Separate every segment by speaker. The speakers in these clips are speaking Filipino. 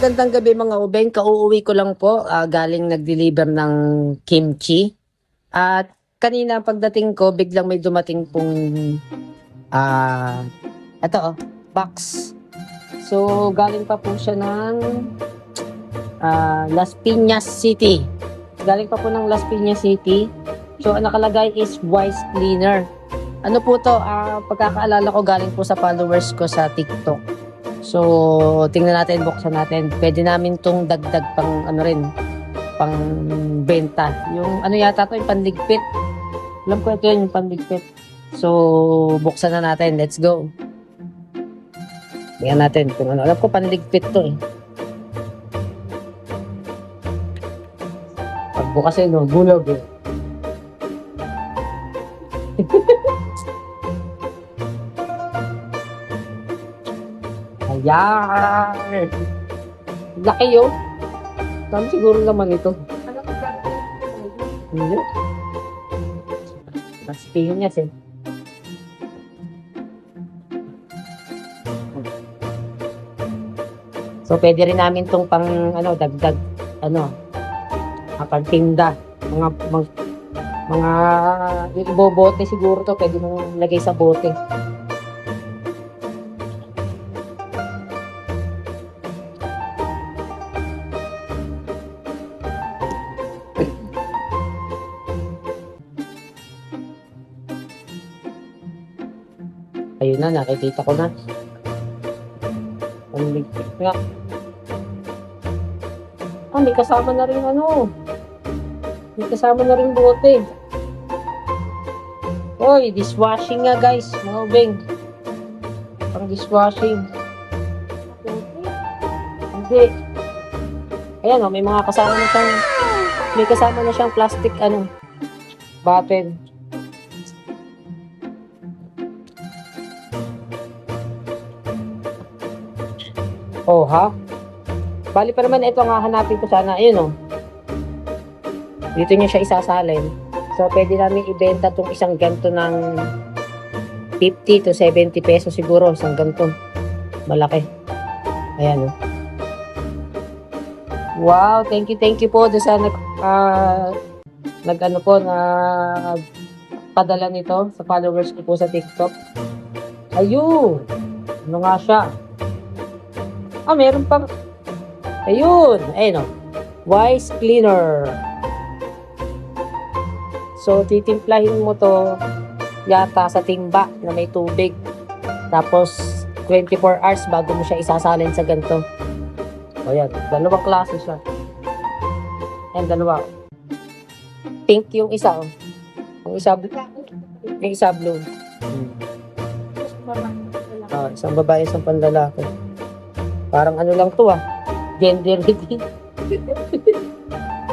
Speaker 1: magandang gabi mga ubeng. Kauuwi ko lang po, galing nag-deliver ng kimchi. At kanina pagdating ko, biglang may dumating pong ah ito box. So galing pa po siya ng Las Piñas City. Galing pa po ng Las Piñas City. So ang nakalagay is Wise Cleaner. Ano po to? Pagkakaalala ko galing po sa followers ko sa TikTok. So, tingnan natin, buksan natin. Pwede namin tong dagdag pang ano rin, pang benta. Yung ano yata to, yung panligpit. Alam ko ito yun, yung panligpit. So, buksan na natin. Let's go. Tingnan natin kung ano. Alam ko panligpit to eh. Pagbukas eh, no, bulog eh. Ayan! Laki yun. Saan siguro naman ito? Hindi. Mas pinyas eh. So, pwede rin namin itong pang, ano, dagdag, ano, pagtinda. Mga ibobote siguro to, pwede mong lagay sa bote. Ayun na, nakikita ko na. Ang ligpit nga. May kasama na rin ano. May kasama na rin bote. Oy, dishwashing nga guys, mga ubeng. Pang dishwashing. Hindi. Ayan may mga kasama na siyang, may kasama na siyang plastic, bottle. Oh, ha? Bali pa naman ito ang hahanapin ko sana. Ayun, dito niya siya isasalin. So, pwede namin ibenta itong isang ganto ng 50 to 70 pesos siguro. Isang ganto. Malaki. Ayan, Wow, thank you po doon sa padala nito sa followers ko po sa TikTok. Ayun! Ano nga siya? Meron pang, ayun, Wise Cleaner. So, titimplahin mo to yata sa timba na may tubig. Tapos, 24 hours bago mo siya isasalin sa ganito. O yan, dalawang klase siya. Yan, dalawa. Pink yung isa, Yung isa blue. Isang babae, isang panlalaki. Parang ano lang to gender reveal.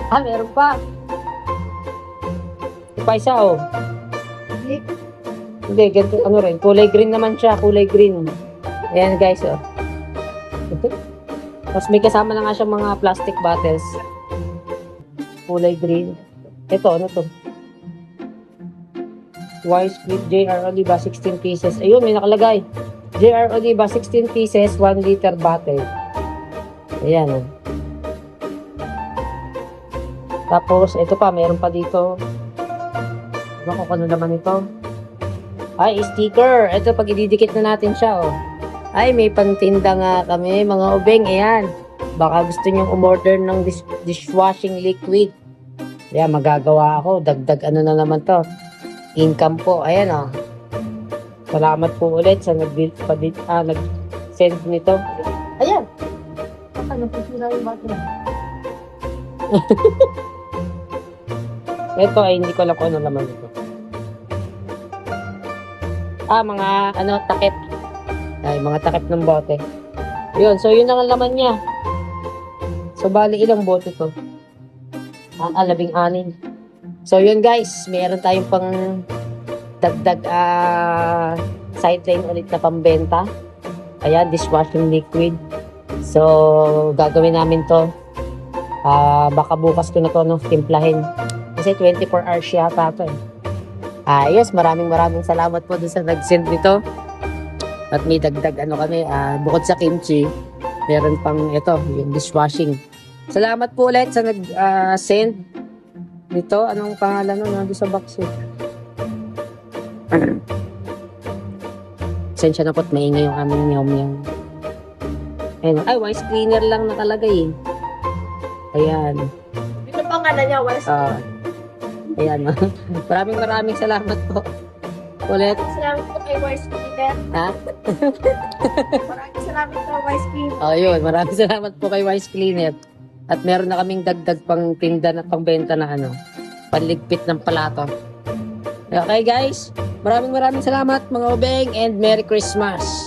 Speaker 1: Meron pa. Pa isa Hindi, ganito rin. Kulay green naman siya, kulay green. Ayan guys Tapos may kasama na nga siya mga plastic bottles. Kulay green. Ito, ano to? Wise Clip JR Oliva 16 pieces. Ayun, may nakalagay. JR Oliva 16 pieces, 1 liter bottle. Ayan Tapos, ito pa, meron pa dito. Ano naman ito? Ay, sticker. Ito, pag ididikit na natin siya, Ay, may pantinda nga kami, mga ubeng. Ayan. Baka gusto nyong umorder ng dishwashing liquid. Ayan, magagawa ako. Dagdag ano na naman to. Income po. Ayan, Salamat po ulit sa nag-send nito. Ayan. Baka napusira yung button. Ito ay hindi ko alam kung ano naman ito. Mga takip. Ay, mga takip ng bote. Yun, so yun ang laman niya. So, bali ilang bote to? 16. So, yun guys, meron tayong pang dagdag sideline ulit na pambenta. Ayan, dishwashing liquid. So, gagawin namin to. Baka bukas ko na to timplahin. Kasi 24 hours yata to Yes, maraming salamat po dun sa nag-send nito. At may dagdag kami, bukod sa kimchi, Meron pang ito, yung dishwashing. Salamat po ulit sa nag-send nito. Anong pangalan nun? Nandun sa box eh. Sensya na po't maingay yung aming nyom-nyom. Ayun. Ay, wise cleaner lang nakalagay eh. Ayan.
Speaker 2: Ito pangalan niya, Wes.
Speaker 1: Ayan. Maraming salamat po. Ulit.
Speaker 2: Salamat po kay Wise Cleaner.
Speaker 1: Ha?
Speaker 2: Maraming salamat po, Wise Cleaner.
Speaker 1: Yun. Maraming salamat po kay Wise Cleaner. At meron na kaming dagdag pang tinda na pangbenta na panligpit ng palato. Okay guys, maraming salamat mga obeng and Merry Christmas!